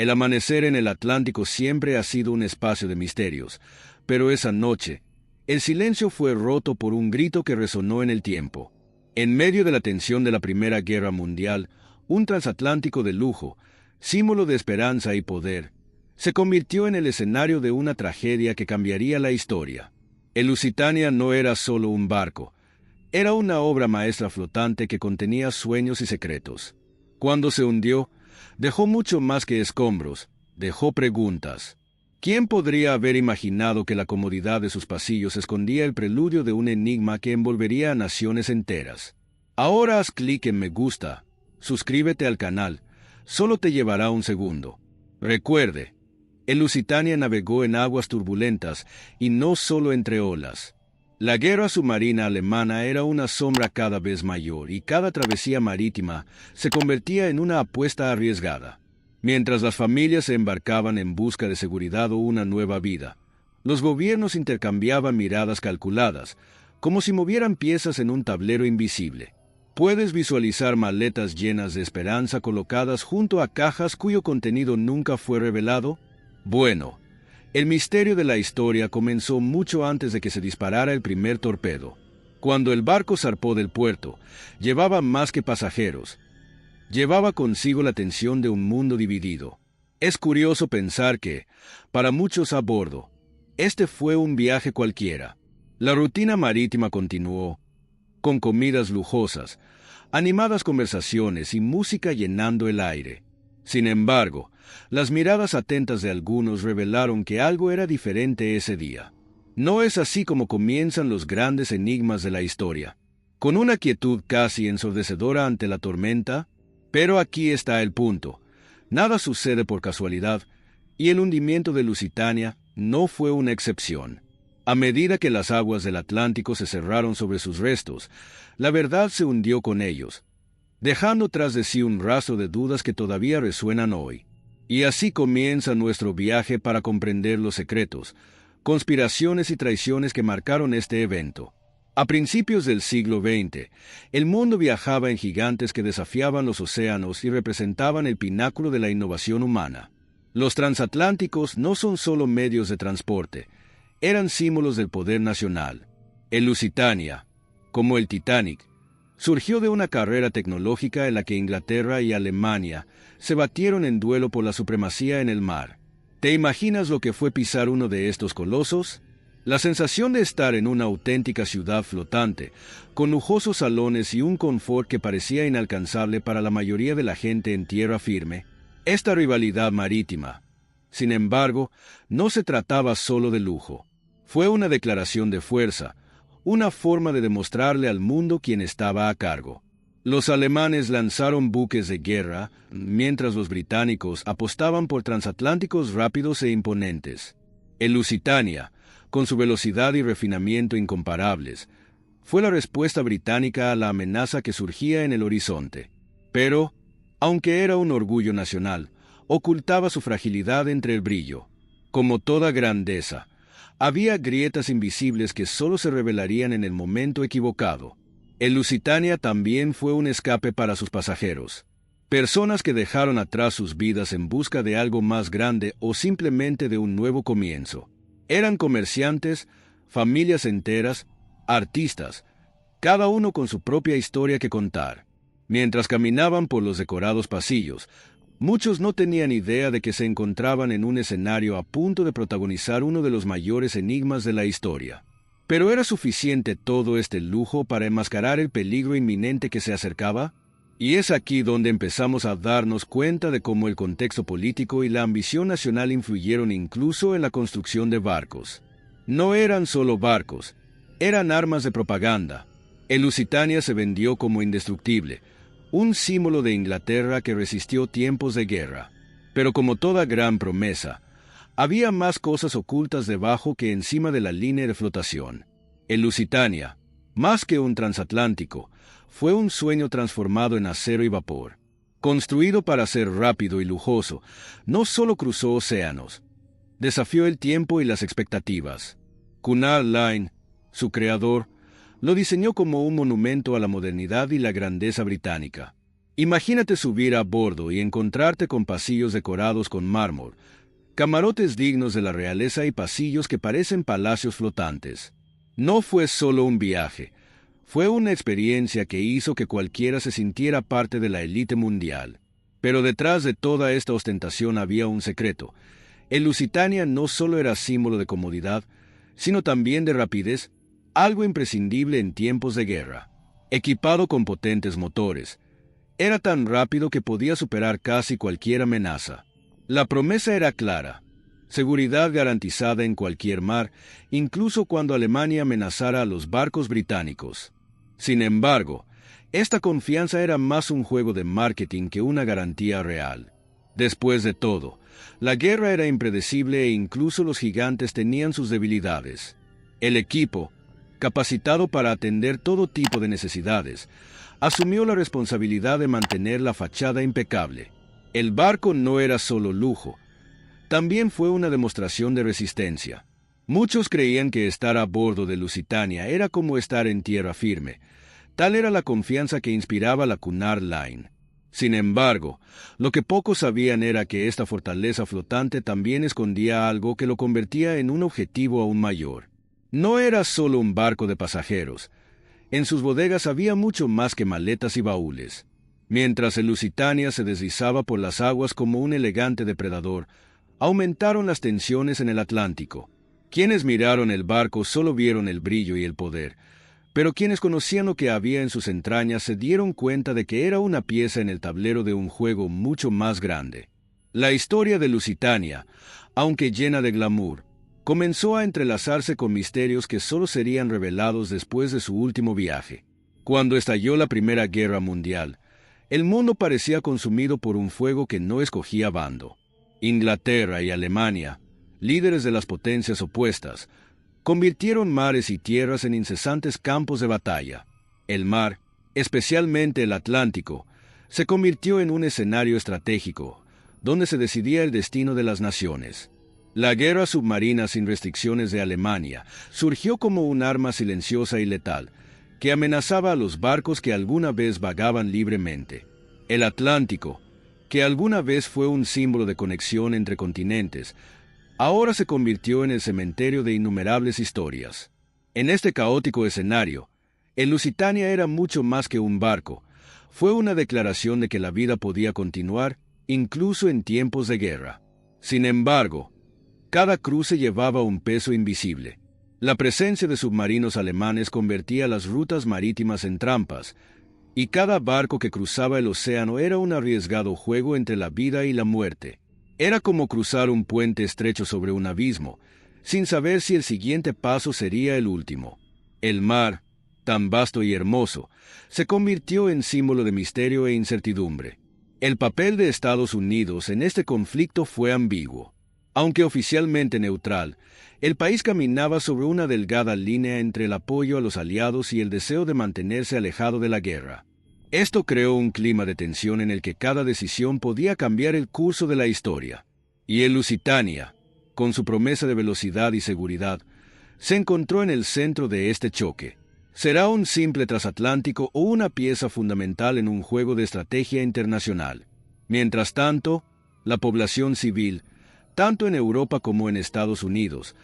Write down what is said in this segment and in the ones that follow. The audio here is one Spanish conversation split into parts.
El amanecer en el Atlántico siempre ha sido un espacio de misterios, pero esa noche, el silencio fue roto por un grito que resonó en el tiempo. En medio de la tensión de la Primera Guerra Mundial, un transatlántico de lujo, símbolo de esperanza y poder, se convirtió en el escenario de una tragedia que cambiaría la historia. El Lusitania no era solo un barco, era una obra maestra flotante que contenía sueños y secretos. Cuando se hundió, dejó mucho más que escombros, dejó preguntas. ¿Quién podría haber imaginado que la comodidad de sus pasillos escondía el preludio de un enigma que envolvería a naciones enteras? Ahora haz clic en me gusta, suscríbete al canal, solo te llevará un segundo. Recuerde, el Lusitania navegó en aguas turbulentas y no solo entre olas. La guerra submarina alemana era una sombra cada vez mayor y cada travesía marítima se convertía en una apuesta arriesgada. Mientras las familias se embarcaban en busca de seguridad o una nueva vida, los gobiernos intercambiaban miradas calculadas, como si movieran piezas en un tablero invisible. ¿Puedes visualizar maletas llenas de esperanza colocadas junto a cajas cuyo contenido nunca fue revelado? Bueno, el misterio de la historia comenzó mucho antes de que se disparara el primer torpedo. Cuando el barco zarpó del puerto, llevaba más que pasajeros. Llevaba consigo la tensión de un mundo dividido. Es curioso pensar que, para muchos a bordo, este fue un viaje cualquiera. La rutina marítima continuó, con comidas lujosas, animadas conversaciones y música llenando el aire. Sin embargo, las miradas atentas de algunos revelaron que algo era diferente ese día. No es así como comienzan los grandes enigmas de la historia, con una quietud casi ensordecedora ante la tormenta. Pero aquí está el punto. Nada sucede por casualidad, y el hundimiento de Lusitania no fue una excepción. A medida que las aguas del Atlántico se cerraron sobre sus restos, la verdad se hundió con ellos, dejando tras de sí un rastro de dudas que todavía resuenan hoy. Y así comienza nuestro viaje para comprender los secretos, conspiraciones y traiciones que marcaron este evento. A principios del siglo XX, el mundo viajaba en gigantes que desafiaban los océanos y representaban el pináculo de la innovación humana. Los transatlánticos no son solo medios de transporte, eran símbolos del poder nacional. El Lusitania, como el Titanic, surgió de una carrera tecnológica en la que Inglaterra y Alemania se batieron en duelo por la supremacía en el mar. ¿Te imaginas lo que fue pisar uno de estos colosos? La sensación de estar en una auténtica ciudad flotante, con lujosos salones y un confort que parecía inalcanzable para la mayoría de la gente en tierra firme. Esta rivalidad marítima, sin embargo, no se trataba solo de lujo. Fue una declaración de fuerza, una forma de demostrarle al mundo quién estaba a cargo. Los alemanes lanzaron buques de guerra, mientras los británicos apostaban por transatlánticos rápidos e imponentes. El Lusitania, con su velocidad y refinamiento incomparables, fue la respuesta británica a la amenaza que surgía en el horizonte. Pero, aunque era un orgullo nacional, ocultaba su fragilidad entre el brillo. Como toda grandeza, había grietas invisibles que solo se revelarían en el momento equivocado. El Lusitania también fue un escape para sus pasajeros. Personas que dejaron atrás sus vidas en busca de algo más grande o simplemente de un nuevo comienzo. Eran comerciantes, familias enteras, artistas, cada uno con su propia historia que contar. Mientras caminaban por los decorados pasillos, muchos no tenían idea de que se encontraban en un escenario a punto de protagonizar uno de los mayores enigmas de la historia. ¿Pero era suficiente todo este lujo para enmascarar el peligro inminente que se acercaba? Y es aquí donde empezamos a darnos cuenta de cómo el contexto político y la ambición nacional influyeron incluso en la construcción de barcos. No eran solo barcos, eran armas de propaganda. El Lusitania se vendió como indestructible, un símbolo de Inglaterra que resistió tiempos de guerra. Pero como toda gran promesa, había más cosas ocultas debajo que encima de la línea de flotación. El Lusitania, más que un transatlántico, fue un sueño transformado en acero y vapor. Construido para ser rápido y lujoso, no solo cruzó océanos, desafió el tiempo y las expectativas. Cunard Line, su creador, lo diseñó como un monumento a la modernidad y la grandeza británica. Imagínate subir a bordo y encontrarte con pasillos decorados con mármol, camarotes dignos de la realeza y pasillos que parecen palacios flotantes. No fue solo un viaje, fue una experiencia que hizo que cualquiera se sintiera parte de la élite mundial. Pero detrás de toda esta ostentación había un secreto. El Lusitania no solo era símbolo de comodidad, sino también de rapidez, algo imprescindible en tiempos de guerra. Equipado con potentes motores, era tan rápido que podía superar casi cualquier amenaza. La promesa era clara: seguridad garantizada en cualquier mar, incluso cuando Alemania amenazara a los barcos británicos. Sin embargo, esta confianza era más un juego de marketing que una garantía real. Después de todo, la guerra era impredecible e incluso los gigantes tenían sus debilidades. El equipo, capacitado para atender todo tipo de necesidades, asumió la responsabilidad de mantener la fachada impecable. El barco no era solo lujo, también fue una demostración de resistencia. Muchos creían que estar a bordo de Lusitania era como estar en tierra firme. Tal era la confianza que inspiraba la Cunard Line. Sin embargo, lo que pocos sabían era que esta fortaleza flotante también escondía algo que lo convertía en un objetivo aún mayor. No era solo un barco de pasajeros. En sus bodegas había mucho más que maletas y baúles. Mientras el Lusitania se deslizaba por las aguas como un elegante depredador, aumentaron las tensiones en el Atlántico. Quienes miraron el barco solo vieron el brillo y el poder, pero quienes conocían lo que había en sus entrañas se dieron cuenta de que era una pieza en el tablero de un juego mucho más grande. La historia de Lusitania, aunque llena de glamour, comenzó a entrelazarse con misterios que solo serían revelados después de su último viaje. Cuando estalló la Primera Guerra Mundial, el mundo parecía consumido por un fuego que no escogía bando. Inglaterra y Alemania, líderes de las potencias opuestas, convirtieron mares y tierras en incesantes campos de batalla. El mar, especialmente el Atlántico, se convirtió en un escenario estratégico, donde se decidía el destino de las naciones. La guerra submarina sin restricciones de Alemania surgió como un arma silenciosa y letal, que amenazaba a los barcos que alguna vez vagaban libremente. El Atlántico, que alguna vez fue un símbolo de conexión entre continentes, ahora se convirtió en el cementerio de innumerables historias. En este caótico escenario, el Lusitania era mucho más que un barco. Fue una declaración de que la vida podía continuar, incluso en tiempos de guerra. Sin embargo, cada cruce llevaba un peso invisible. La presencia de submarinos alemanes convertía las rutas marítimas en trampas, y cada barco que cruzaba el océano era un arriesgado juego entre la vida y la muerte. Era como cruzar un puente estrecho sobre un abismo, sin saber si el siguiente paso sería el último. El mar, tan vasto y hermoso, se convirtió en símbolo de misterio e incertidumbre. El papel de Estados Unidos en este conflicto fue ambiguo. Aunque oficialmente neutral, el país caminaba sobre una delgada línea entre el apoyo a los aliados y el deseo de mantenerse alejado de la guerra. Esto creó un clima de tensión en el que cada decisión podía cambiar el curso de la historia. Y el Lusitania, con su promesa de velocidad y seguridad, se encontró en el centro de este choque. ¿Será un simple transatlántico o una pieza fundamental en un juego de estrategia internacional? Mientras tanto, la población civil, tanto en Europa como en Estados Unidos,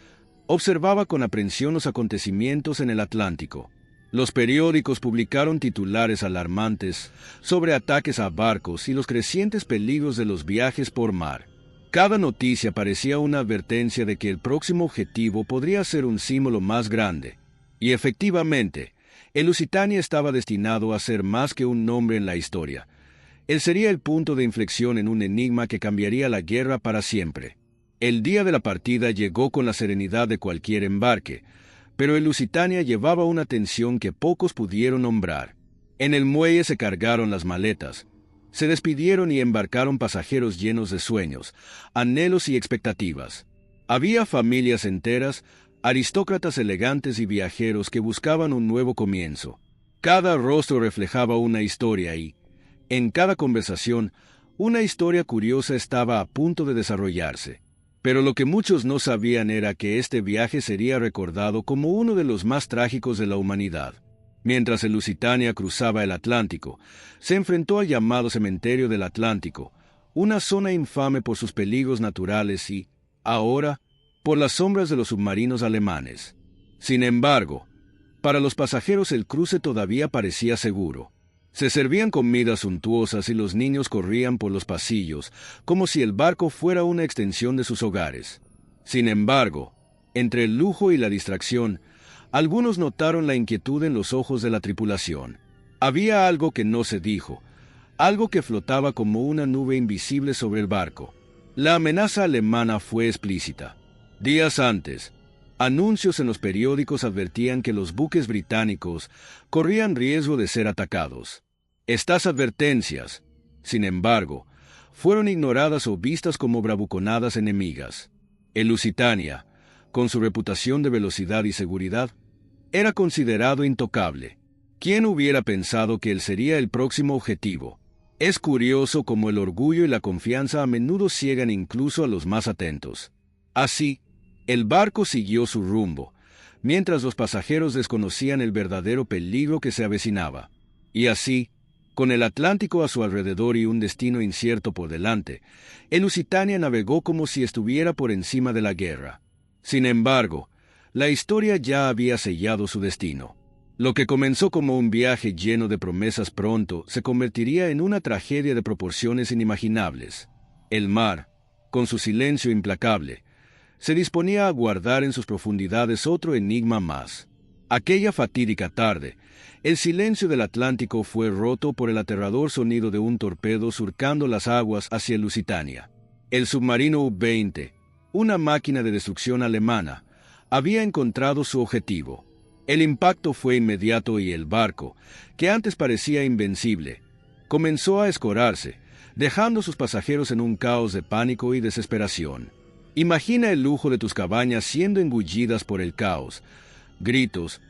observaba con aprensión los acontecimientos en el Atlántico. Los periódicos publicaron titulares alarmantes sobre ataques a barcos y los crecientes peligros de los viajes por mar. Cada noticia parecía una advertencia de que el próximo objetivo podría ser un símbolo más grande. Y efectivamente, el Lusitania estaba destinado a ser más que un nombre en la historia. Él sería el punto de inflexión en un enigma que cambiaría la guerra para siempre. El día de la partida llegó con la serenidad de cualquier embarque, pero el Lusitania llevaba una tensión que pocos pudieron nombrar. En el muelle se cargaron las maletas, se despidieron y embarcaron pasajeros llenos de sueños, anhelos y expectativas. Había familias enteras, aristócratas elegantes y viajeros que buscaban un nuevo comienzo. Cada rostro reflejaba una historia y, en cada conversación, una historia curiosa estaba a punto de desarrollarse. Pero lo que muchos no sabían era que este viaje sería recordado como uno de los más trágicos de la humanidad. Mientras el Lusitania cruzaba el Atlántico, se enfrentó al llamado Cementerio del Atlántico, una zona infame por sus peligros naturales y, ahora, por las sombras de los submarinos alemanes. Sin embargo, para los pasajeros el cruce todavía parecía seguro. Se servían comidas suntuosas y los niños corrían por los pasillos, como si el barco fuera una extensión de sus hogares. Sin embargo, entre el lujo y la distracción, algunos notaron la inquietud en los ojos de la tripulación. Había algo que no se dijo, algo que flotaba como una nube invisible sobre el barco. La amenaza alemana fue explícita. Días antes, anuncios en los periódicos advertían que los buques británicos corrían riesgo de ser atacados. Estas advertencias, sin embargo, fueron ignoradas o vistas como bravuconadas enemigas. El Lusitania, con su reputación de velocidad y seguridad, era considerado intocable. ¿Quién hubiera pensado que él sería el próximo objetivo? Es curioso cómo el orgullo y la confianza a menudo ciegan incluso a los más atentos. Así, el barco siguió su rumbo, mientras los pasajeros desconocían el verdadero peligro que se avecinaba. Y así, con el Atlántico a su alrededor y un destino incierto por delante, el Lusitania navegó como si estuviera por encima de la guerra. Sin embargo, la historia ya había sellado su destino. Lo que comenzó como un viaje lleno de promesas pronto se convertiría en una tragedia de proporciones inimaginables. El mar, con su silencio implacable, se disponía a guardar en sus profundidades otro enigma más. Aquella fatídica tarde, el silencio del Atlántico fue roto por el aterrador sonido de un torpedo surcando las aguas hacia el Lusitania. El submarino U-20, una máquina de destrucción alemana, había encontrado su objetivo. El impacto fue inmediato y el barco, que antes parecía invencible, comenzó a escorarse, dejando a sus pasajeros en un caos de pánico y desesperación. Imagina el lujo de tus cabañas siendo engullidas por el caos, gritos,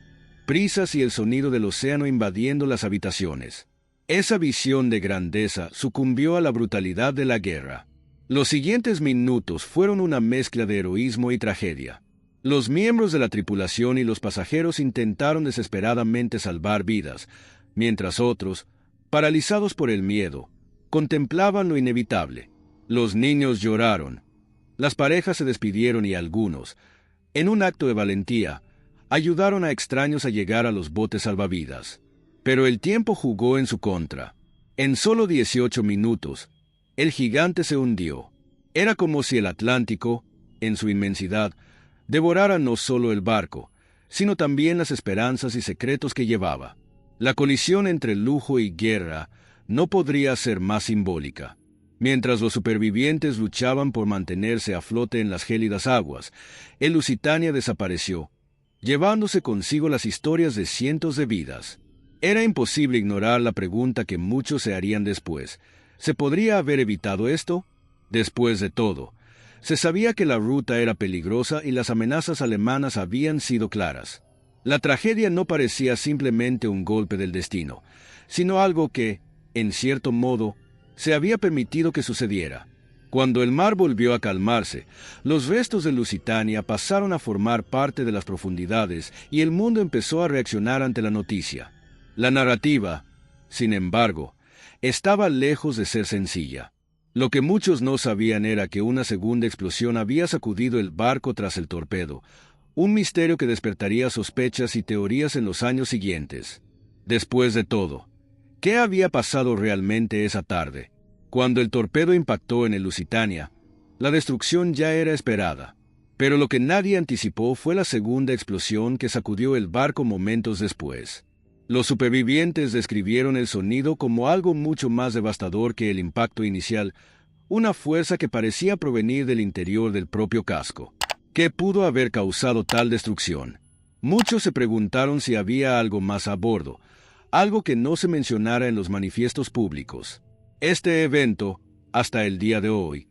prisas y el sonido del océano invadiendo las habitaciones. Esa visión de grandeza sucumbió a la brutalidad de la guerra. Los siguientes minutos fueron una mezcla de heroísmo y tragedia. Los miembros de la tripulación y los pasajeros intentaron desesperadamente salvar vidas, mientras otros, paralizados por el miedo, contemplaban lo inevitable. Los niños lloraron, las parejas se despidieron y algunos, en un acto de valentía, ayudaron a extraños a llegar a los botes salvavidas. Pero el tiempo jugó en su contra. En solo 18 minutos, el gigante se hundió. Era como si el Atlántico, en su inmensidad, devorara no solo el barco, sino también las esperanzas y secretos que llevaba. La colisión entre lujo y guerra no podría ser más simbólica. Mientras los supervivientes luchaban por mantenerse a flote en las gélidas aguas, el Lusitania desapareció, llevándose consigo las historias de cientos de vidas. Era imposible ignorar la pregunta que muchos se harían después. ¿Se podría haber evitado esto? Después de todo, se sabía que la ruta era peligrosa y las amenazas alemanas habían sido claras. La tragedia no parecía simplemente un golpe del destino, sino algo que, en cierto modo, se había permitido que sucediera. Cuando el mar volvió a calmarse, los restos del Lusitania pasaron a formar parte de las profundidades y el mundo empezó a reaccionar ante la noticia. La narrativa, sin embargo, estaba lejos de ser sencilla. Lo que muchos no sabían era que una segunda explosión había sacudido el barco tras el torpedo, un misterio que despertaría sospechas y teorías en los años siguientes. Después de todo, ¿qué había pasado realmente esa tarde? Cuando el torpedo impactó en el Lusitania, la destrucción ya era esperada, pero lo que nadie anticipó fue la segunda explosión que sacudió el barco momentos después. Los supervivientes describieron el sonido como algo mucho más devastador que el impacto inicial, una fuerza que parecía provenir del interior del propio casco. ¿Qué pudo haber causado tal destrucción? Muchos se preguntaron si había algo más a bordo, algo que no se mencionara en los manifiestos públicos. Este evento, hasta el día de hoy,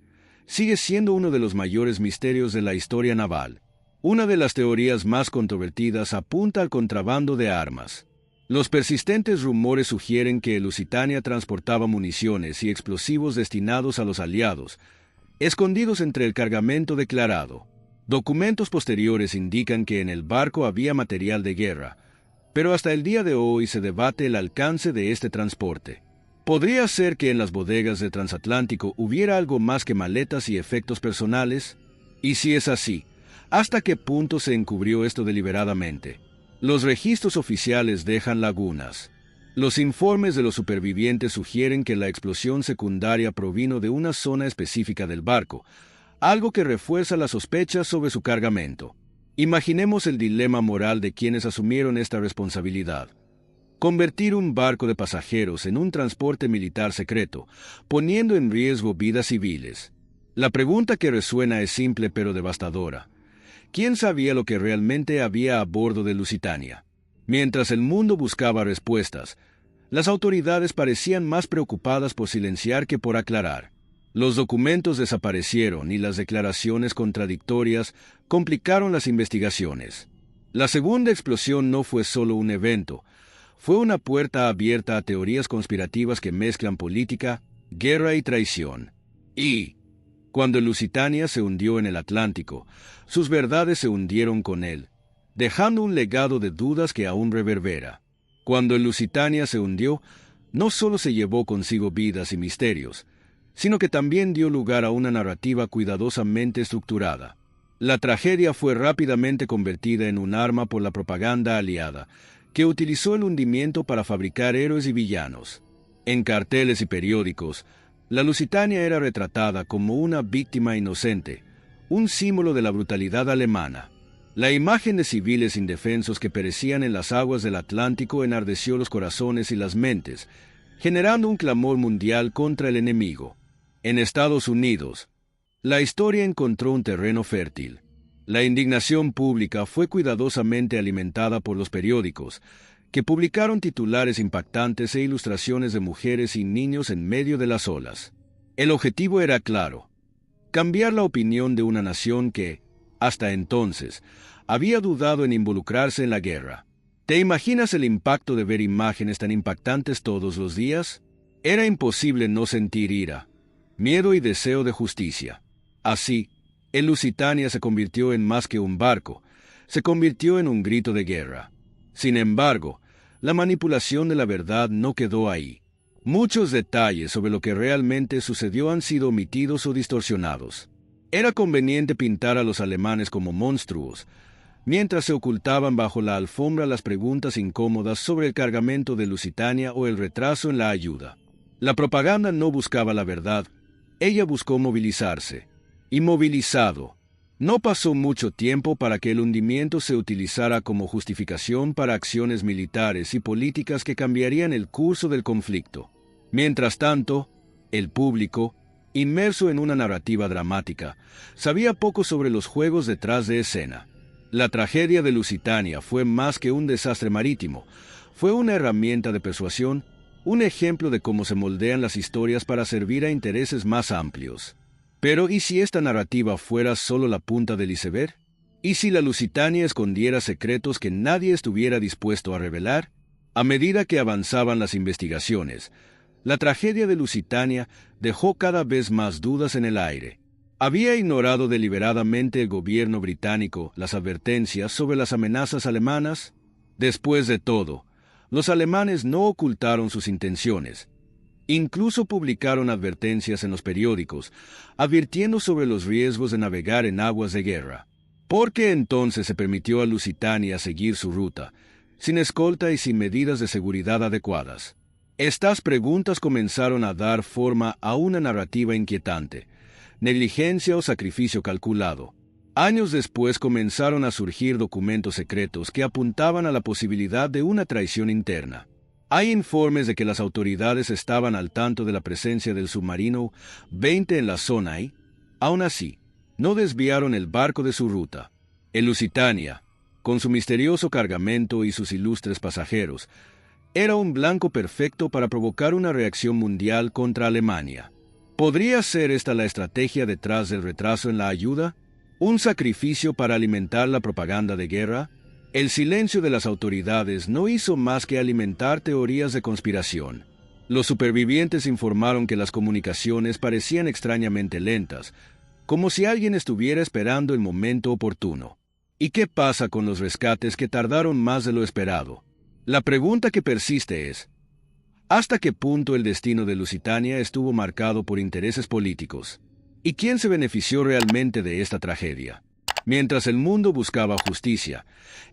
sigue siendo uno de los mayores misterios de la historia naval. Una de las teorías más controvertidas apunta al contrabando de armas. Los persistentes rumores sugieren que el Lusitania transportaba municiones y explosivos destinados a los aliados, escondidos entre el cargamento declarado. Documentos posteriores indican que en el barco había material de guerra, pero hasta el día de hoy se debate el alcance de este transporte. ¿Podría ser que en las bodegas de transatlántico hubiera algo más que maletas y efectos personales? Y si es así, ¿hasta qué punto se encubrió esto deliberadamente? Los registros oficiales dejan lagunas. Los informes de los supervivientes sugieren que la explosión secundaria provino de una zona específica del barco, algo que refuerza las sospechas sobre su cargamento. Imaginemos el dilema moral de quienes asumieron esta responsabilidad. Convertir un barco de pasajeros en un transporte militar secreto, poniendo en riesgo vidas civiles. La pregunta que resuena es simple pero devastadora. ¿Quién sabía lo que realmente había a bordo de Lusitania? Mientras el mundo buscaba respuestas, las autoridades parecían más preocupadas por silenciar que por aclarar. Los documentos desaparecieron y las declaraciones contradictorias complicaron las investigaciones. La segunda explosión no fue solo un evento, fue una puerta abierta a teorías conspirativas que mezclan política, guerra y traición. Y, cuando el Lusitania se hundió en el Atlántico, sus verdades se hundieron con él, dejando un legado de dudas que aún reverbera. Cuando el Lusitania se hundió, no solo se llevó consigo vidas y misterios, sino que también dio lugar a una narrativa cuidadosamente estructurada. La tragedia fue rápidamente convertida en un arma por la propaganda aliada, que utilizó el hundimiento para fabricar héroes y villanos. En carteles y periódicos, la Lusitania era retratada como una víctima inocente, un símbolo de la brutalidad alemana. La imagen de civiles indefensos que perecían en las aguas del Atlántico enardeció los corazones y las mentes, generando un clamor mundial contra el enemigo. En Estados Unidos, la historia encontró un terreno fértil. La indignación pública fue cuidadosamente alimentada por los periódicos, que publicaron titulares impactantes e ilustraciones de mujeres y niños en medio de las olas. El objetivo era claro: cambiar la opinión de una nación que, hasta entonces, había dudado en involucrarse en la guerra. ¿Te imaginas el impacto de ver imágenes tan impactantes todos los días? Era imposible no sentir ira, miedo y deseo de justicia. Así, el Lusitania se convirtió en más que un barco, se convirtió en un grito de guerra. Sin embargo, la manipulación de la verdad no quedó ahí. Muchos detalles sobre lo que realmente sucedió han sido omitidos o distorsionados. Era conveniente pintar a los alemanes como monstruos, mientras se ocultaban bajo la alfombra las preguntas incómodas sobre el cargamento de Lusitania o el retraso en la ayuda. La propaganda no buscaba la verdad, ella buscó movilizarse. Y movilizado, no pasó mucho tiempo para que el hundimiento se utilizara como justificación para acciones militares y políticas que cambiarían el curso del conflicto. Mientras tanto, el público, inmerso en una narrativa dramática, sabía poco sobre los juegos detrás de escena. La tragedia de Lusitania fue más que un desastre marítimo, fue una herramienta de persuasión, un ejemplo de cómo se moldean las historias para servir a intereses más amplios. Pero ¿y si esta narrativa fuera solo la punta del iceberg? ¿Y si la Lusitania escondiera secretos que nadie estuviera dispuesto a revelar? A medida que avanzaban las investigaciones, la tragedia de Lusitania dejó cada vez más dudas en el aire. ¿Había ignorado deliberadamente el gobierno británico las advertencias sobre las amenazas alemanas? Después de todo, los alemanes no ocultaron sus intenciones. Incluso publicaron advertencias en los periódicos, advirtiendo sobre los riesgos de navegar en aguas de guerra. ¿Por qué entonces se permitió a Lusitania seguir su ruta, sin escolta y sin medidas de seguridad adecuadas? Estas preguntas comenzaron a dar forma a una narrativa inquietante: negligencia o sacrificio calculado. Años después comenzaron a surgir documentos secretos que apuntaban a la posibilidad de una traición interna. Hay informes de que las autoridades estaban al tanto de la presencia del submarino 20 en la zona y, aún así, no desviaron el barco de su ruta. El Lusitania, con su misterioso cargamento y sus ilustres pasajeros, era un blanco perfecto para provocar una reacción mundial contra Alemania. ¿Podría ser esta la estrategia detrás del retraso en la ayuda? ¿Un sacrificio para alimentar la propaganda de guerra? El silencio de las autoridades no hizo más que alimentar teorías de conspiración. Los supervivientes informaron que las comunicaciones parecían extrañamente lentas, como si alguien estuviera esperando el momento oportuno. ¿Y qué pasa con los rescates que tardaron más de lo esperado? La pregunta que persiste es, ¿hasta qué punto el destino de Lusitania estuvo marcado por intereses políticos? ¿Y quién se benefició realmente de esta tragedia? Mientras el mundo buscaba justicia,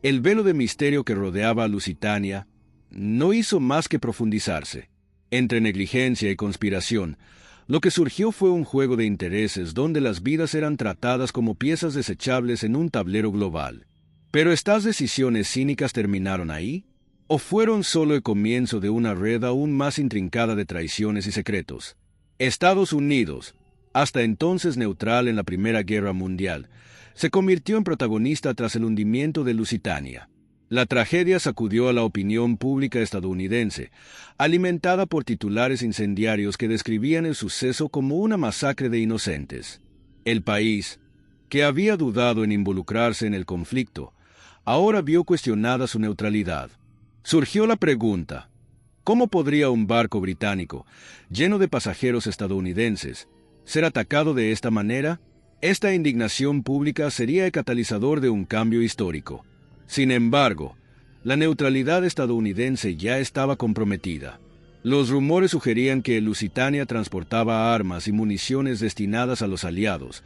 el velo de misterio que rodeaba a Lusitania no hizo más que profundizarse. Entre negligencia y conspiración, lo que surgió fue un juego de intereses donde las vidas eran tratadas como piezas desechables en un tablero global. ¿Pero estas decisiones cínicas terminaron ahí? ¿O fueron solo el comienzo de una red aún más intrincada de traiciones y secretos? Estados Unidos, hasta entonces neutral en la Primera Guerra Mundial, se convirtió en protagonista tras el hundimiento de Lusitania. La tragedia sacudió a la opinión pública estadounidense, alimentada por titulares incendiarios que describían el suceso como una masacre de inocentes. El país, que había dudado en involucrarse en el conflicto, ahora vio cuestionada su neutralidad. Surgió la pregunta, ¿cómo podría un barco británico, lleno de pasajeros estadounidenses, ser atacado de esta manera? Esta indignación pública sería el catalizador de un cambio histórico. Sin embargo, la neutralidad estadounidense ya estaba comprometida. Los rumores sugerían que Lusitania transportaba armas y municiones destinadas a los aliados,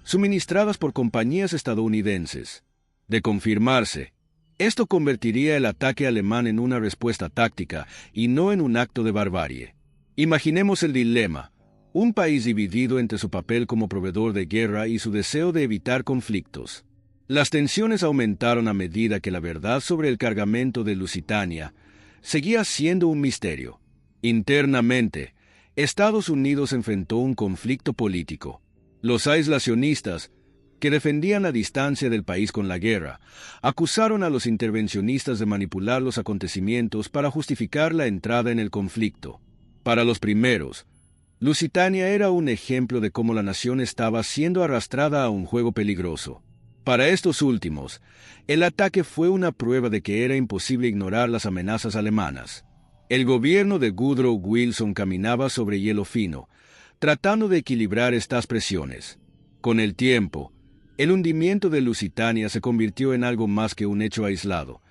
suministradas por compañías estadounidenses. De confirmarse, esto convertiría el ataque alemán en una respuesta táctica y no en un acto de barbarie. Imaginemos el dilema: un país dividido entre su papel como proveedor de guerra y su deseo de evitar conflictos. Las tensiones aumentaron a medida que la verdad sobre el cargamento de Lusitania seguía siendo un misterio. Internamente, Estados Unidos enfrentó un conflicto político. Los aislacionistas, que defendían la distancia del país con la guerra, acusaron a los intervencionistas de manipular los acontecimientos para justificar la entrada en el conflicto. Para los primeros, Lusitania era un ejemplo de cómo la nación estaba siendo arrastrada a un juego peligroso. Para estos últimos, el ataque fue una prueba de que era imposible ignorar las amenazas alemanas. El gobierno de Woodrow Wilson caminaba sobre hielo fino, tratando de equilibrar estas presiones. Con el tiempo, el hundimiento de Lusitania se convirtió en algo más que un hecho aislado.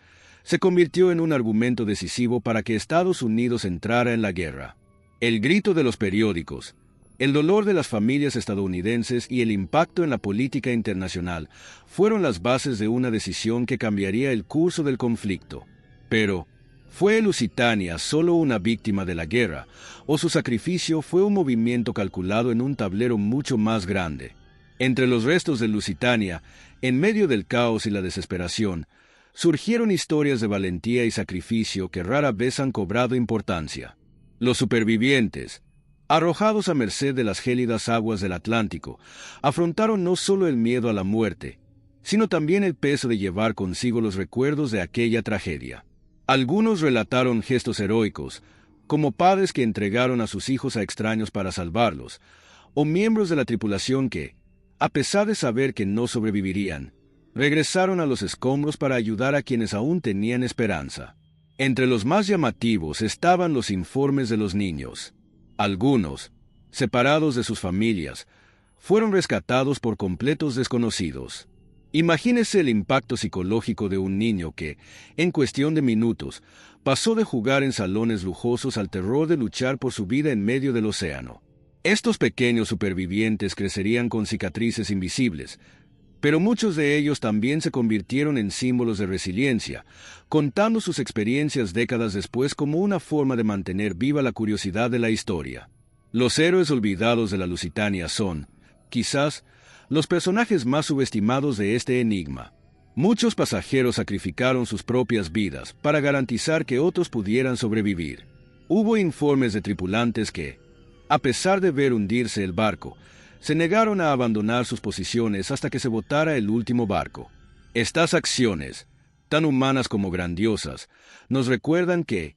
Se convirtió en un argumento decisivo para que Estados Unidos entrara en la guerra. El grito de los periódicos, el dolor de las familias estadounidenses y el impacto en la política internacional fueron las bases de una decisión que cambiaría el curso del conflicto. Pero, ¿fue Lusitania solo una víctima de la guerra, o su sacrificio fue un movimiento calculado en un tablero mucho más grande? Entre los restos de Lusitania, en medio del caos y la desesperación, surgieron historias de valentía y sacrificio que rara vez han cobrado importancia. Los supervivientes, arrojados a merced de las gélidas aguas del Atlántico, afrontaron no solo el miedo a la muerte, sino también el peso de llevar consigo los recuerdos de aquella tragedia. Algunos relataron gestos heroicos, como padres que entregaron a sus hijos a extraños para salvarlos, o miembros de la tripulación que, a pesar de saber que no sobrevivirían, regresaron a los escombros para ayudar a quienes aún tenían esperanza. Entre los más llamativos estaban los informes de los niños. Algunos, separados de sus familias, fueron rescatados por completos desconocidos. Imagínese el impacto psicológico de un niño que, en cuestión de minutos, pasó de jugar en salones lujosos al terror de luchar por su vida en medio del océano. Estos pequeños supervivientes crecerían con cicatrices invisibles, pero muchos de ellos también se convirtieron en símbolos de resiliencia, contando sus experiencias décadas después como una forma de mantener viva la curiosidad de la historia. Los héroes olvidados de la Lusitania son, quizás, los personajes más subestimados de este enigma. Muchos pasajeros sacrificaron sus propias vidas para garantizar que otros pudieran sobrevivir. Hubo informes de tripulantes que, a pesar de ver hundirse el barco, se negaron a abandonar sus posiciones hasta que se botara el último barco. Estas acciones, tan humanas como grandiosas, nos recuerdan que,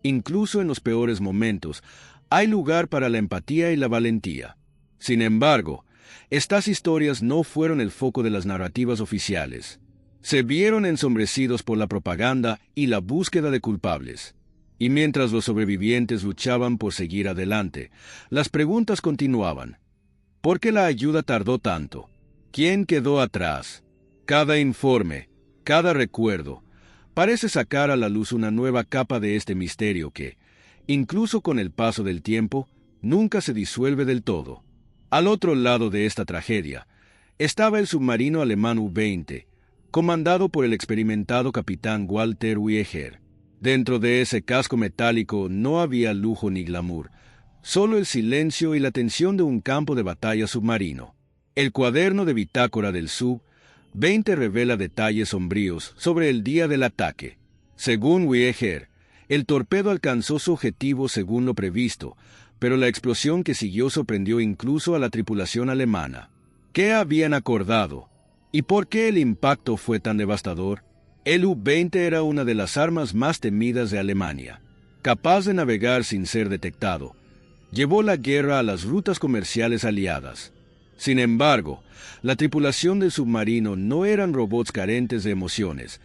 incluso en los peores momentos, hay lugar para la empatía y la valentía. Sin embargo, estas historias no fueron el foco de las narrativas oficiales. Se vieron ensombrecidos por la propaganda y la búsqueda de culpables. Y mientras los sobrevivientes luchaban por seguir adelante, las preguntas continuaban. ¿Por qué la ayuda tardó tanto? ¿Quién quedó atrás? Cada informe, cada recuerdo, parece sacar a la luz una nueva capa de este misterio que, incluso con el paso del tiempo, nunca se disuelve del todo. Al otro lado de esta tragedia, estaba el submarino alemán U-20, comandado por el experimentado capitán Walter Wieger. Dentro de ese casco metálico no había lujo ni glamour, solo el silencio y la tensión de un campo de batalla submarino. El cuaderno de bitácora del Sub-20 revela detalles sombríos sobre el día del ataque. Según Wieger, el torpedo alcanzó su objetivo según lo previsto, pero la explosión que siguió sorprendió incluso a la tripulación alemana. ¿Qué habían acordado? ¿Y por qué el impacto fue tan devastador? El U-20 era una de las armas más temidas de Alemania. Capaz de navegar sin ser detectado, llevó la guerra a las rutas comerciales aliadas. Sin embargo, la tripulación del submarino no eran robots carentes de emociones.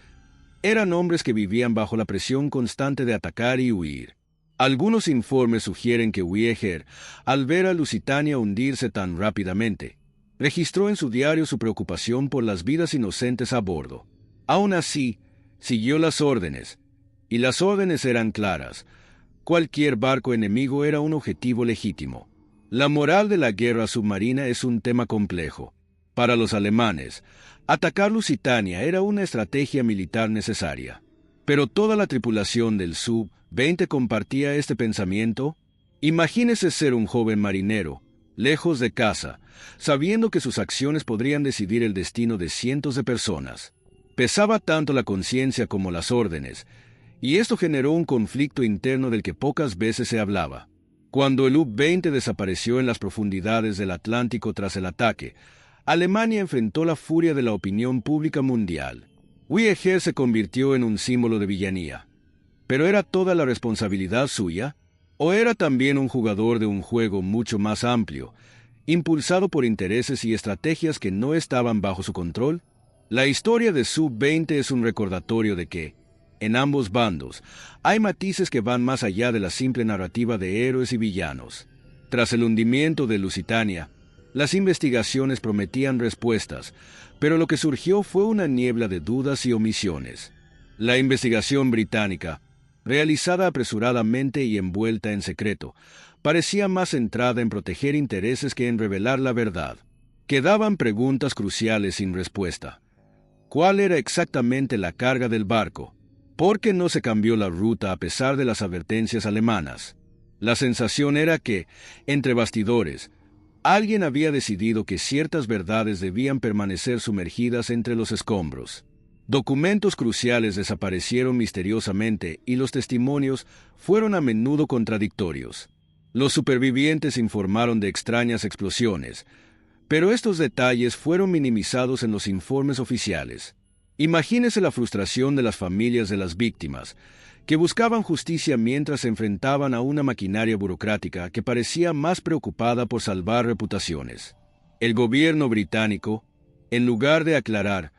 Eran hombres que vivían bajo la presión constante de atacar y huir. Algunos informes sugieren que Wieger, al ver a Lusitania hundirse tan rápidamente, registró en su diario su preocupación por las vidas inocentes a bordo. Aún así, siguió las órdenes, y las órdenes eran claras. Cualquier barco enemigo era un objetivo legítimo. La moral de la guerra submarina es un tema complejo. Para los alemanes, atacar Lusitania era una estrategia militar necesaria. Pero toda la tripulación del Sub-20 compartía este pensamiento. Imagínese ser un joven marinero, lejos de casa, sabiendo que sus acciones podrían decidir el destino de cientos de personas. Pesaba tanto la conciencia como las órdenes, y esto generó un conflicto interno del que pocas veces se hablaba. Cuando el U-20 desapareció en las profundidades del Atlántico tras el ataque, Alemania enfrentó la furia de la opinión pública mundial. Wieger se convirtió en un símbolo de villanía. ¿Pero era toda la responsabilidad suya? ¿O era también un jugador de un juego mucho más amplio, impulsado por intereses y estrategias que no estaban bajo su control? La historia de Sub-20 es un recordatorio de que, en ambos bandos, hay matices que van más allá de la simple narrativa de héroes y villanos. Tras el hundimiento de Lusitania, las investigaciones prometían respuestas, pero lo que surgió fue una niebla de dudas y omisiones. La investigación británica, realizada apresuradamente y envuelta en secreto, parecía más centrada en proteger intereses que en revelar la verdad. Quedaban preguntas cruciales sin respuesta. ¿Cuál era exactamente la carga del barco? ¿Por qué no se cambió la ruta a pesar de las advertencias alemanas? La sensación era que, entre bastidores, alguien había decidido que ciertas verdades debían permanecer sumergidas entre los escombros. Documentos cruciales desaparecieron misteriosamente y los testimonios fueron a menudo contradictorios. Los supervivientes informaron de extrañas explosiones, pero estos detalles fueron minimizados en los informes oficiales. Imagínese la frustración de las familias de las víctimas, que buscaban justicia mientras se enfrentaban a una maquinaria burocrática que parecía más preocupada por salvar reputaciones. El gobierno británico, en lugar de aclarar,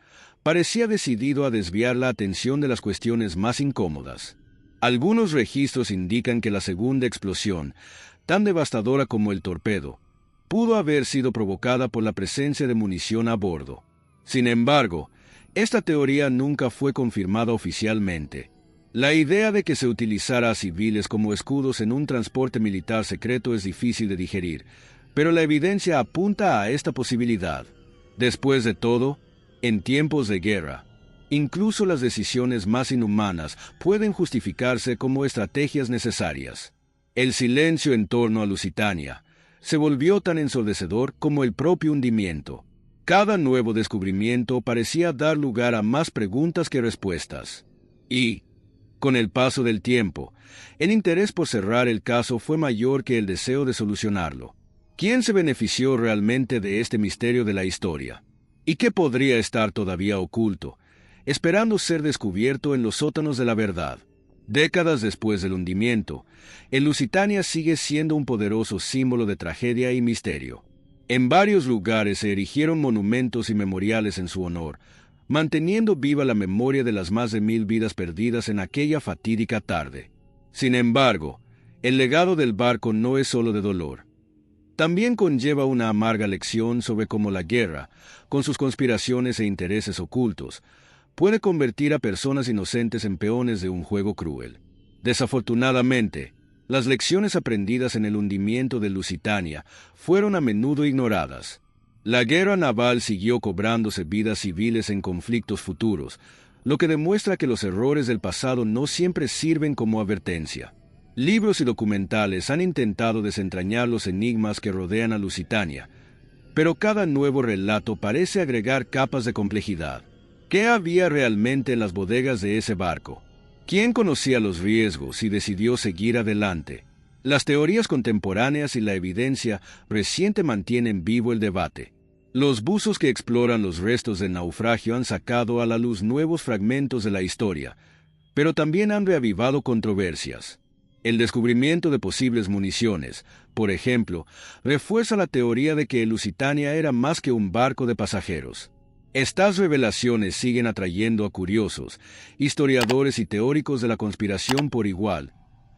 parecía decidido a desviar la atención de las cuestiones más incómodas. Algunos registros indican que la segunda explosión, tan devastadora como el torpedo, pudo haber sido provocada por la presencia de munición a bordo. Sin embargo, esta teoría nunca fue confirmada oficialmente. La idea de que se utilizara a civiles como escudos en un transporte militar secreto es difícil de digerir, pero la evidencia apunta a esta posibilidad. Después de todo, en tiempos de guerra, incluso las decisiones más inhumanas pueden justificarse como estrategias necesarias. El silencio en torno a Lusitania se volvió tan ensordecedor como el propio hundimiento. Cada nuevo descubrimiento parecía dar lugar a más preguntas que respuestas. Y, con el paso del tiempo, el interés por cerrar el caso fue mayor que el deseo de solucionarlo. ¿Quién se benefició realmente de este misterio de la historia? ¿Y qué podría estar todavía oculto, esperando ser descubierto en los sótanos de la verdad? Décadas después del hundimiento, el Lusitania sigue siendo un poderoso símbolo de tragedia y misterio. En varios lugares se erigieron monumentos y memoriales en su honor, manteniendo viva la memoria de las más de 1000 vidas perdidas en aquella fatídica tarde. Sin embargo, el legado del barco no es solo de dolor. También conlleva una amarga lección sobre cómo la guerra, con sus conspiraciones e intereses ocultos, puede convertir a personas inocentes en peones de un juego cruel. Desafortunadamente, las lecciones aprendidas en el hundimiento de Lusitania fueron a menudo ignoradas. La guerra naval siguió cobrándose vidas civiles en conflictos futuros, lo que demuestra que los errores del pasado no siempre sirven como advertencia. Libros y documentales han intentado desentrañar los enigmas que rodean a Lusitania, pero cada nuevo relato parece agregar capas de complejidad. ¿Qué había realmente en las bodegas de ese barco? ¿Quién conocía los riesgos y decidió seguir adelante? Las teorías contemporáneas y la evidencia reciente mantienen vivo el debate. Los buzos que exploran los restos del naufragio han sacado a la luz nuevos fragmentos de la historia, pero también han reavivado controversias. El descubrimiento de posibles municiones, por ejemplo, refuerza la teoría de que el Lusitania era más que un barco de pasajeros. Estas revelaciones siguen atrayendo a curiosos, historiadores y teóricos de la conspiración por igual,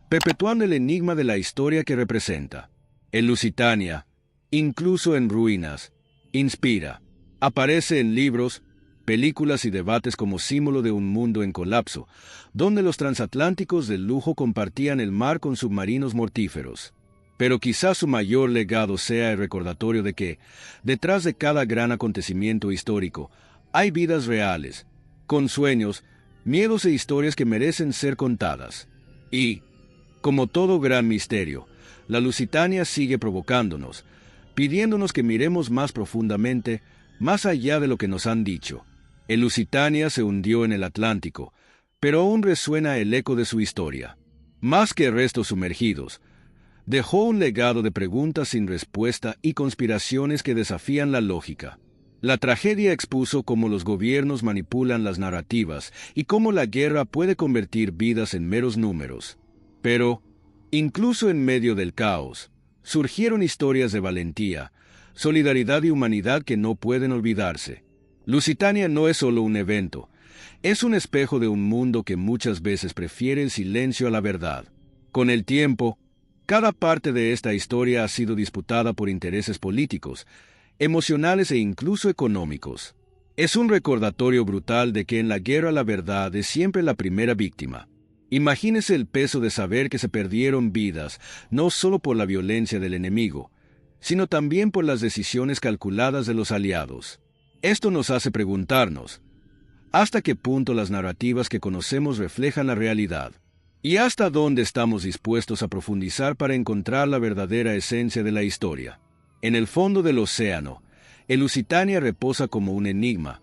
perpetuando el enigma de la historia que representa. El Lusitania, incluso en ruinas, inspira. Aparece en libros, películas y debates como símbolo de un mundo en colapso, donde los transatlánticos de lujo compartían el mar con submarinos mortíferos. Pero quizás su mayor legado sea el recordatorio de que, detrás de cada gran acontecimiento histórico, hay vidas reales, con sueños, miedos e historias que merecen ser contadas. Y, como todo gran misterio, la Lusitania sigue provocándonos, pidiéndonos que miremos más profundamente, más allá de lo que nos han dicho. El Lusitania se hundió en el Atlántico, pero aún resuena el eco de su historia. Más que restos sumergidos, dejó un legado de preguntas sin respuesta y conspiraciones que desafían la lógica. La tragedia expuso cómo los gobiernos manipulan las narrativas y cómo la guerra puede convertir vidas en meros números. Pero, incluso en medio del caos, surgieron historias de valentía, solidaridad y humanidad que no pueden olvidarse. Lusitania no es solo un evento, es un espejo de un mundo que muchas veces prefiere el silencio a la verdad. Con el tiempo, cada parte de esta historia ha sido disputada por intereses políticos, emocionales e incluso económicos. Es un recordatorio brutal de que en la guerra la verdad es siempre la primera víctima. Imagínese el peso de saber que se perdieron vidas, no solo por la violencia del enemigo, sino también por las decisiones calculadas de los aliados. Esto nos hace preguntarnos, ¿hasta qué punto las narrativas que conocemos reflejan la realidad? ¿Y hasta dónde estamos dispuestos a profundizar para encontrar la verdadera esencia de la historia? En el fondo del océano, el Lusitania reposa como un enigma,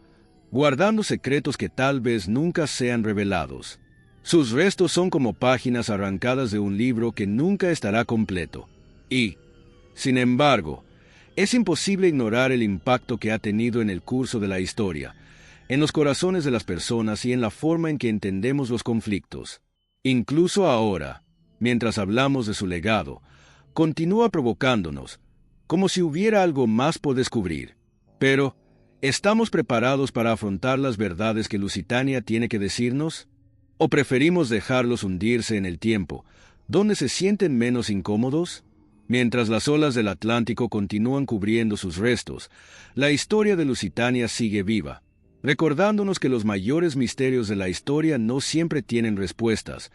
guardando secretos que tal vez nunca sean revelados. Sus restos son como páginas arrancadas de un libro que nunca estará completo. Y, sin embargo, es imposible ignorar el impacto que ha tenido en el curso de la historia, en los corazones de las personas y en la forma en que entendemos los conflictos. Incluso ahora, mientras hablamos de su legado, continúa provocándonos, como si hubiera algo más por descubrir. Pero, ¿estamos preparados para afrontar las verdades que Lusitania tiene que decirnos? ¿O preferimos dejarlos hundirse en el tiempo, donde se sienten menos incómodos? Mientras las olas del Atlántico continúan cubriendo sus restos, la historia de Lusitania sigue viva, recordándonos que los mayores misterios de la historia no siempre tienen respuestas,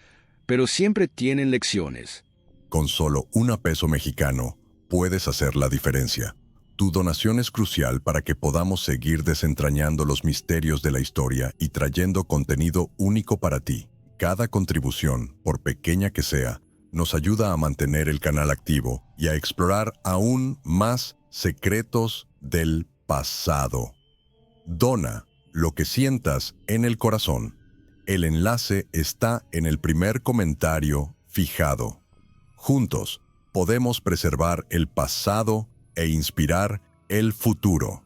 pero siempre tienen lecciones. Con solo $1 mexicano, puedes hacer la diferencia. Tu donación es crucial para que podamos seguir desentrañando los misterios de la historia y trayendo contenido único para ti. Cada contribución, por pequeña que sea, nos ayuda a mantener el canal activo y a explorar aún más secretos del pasado. Dona lo que sientas en el corazón. El enlace está en el primer comentario fijado. Juntos, podemos preservar el pasado e inspirar el futuro.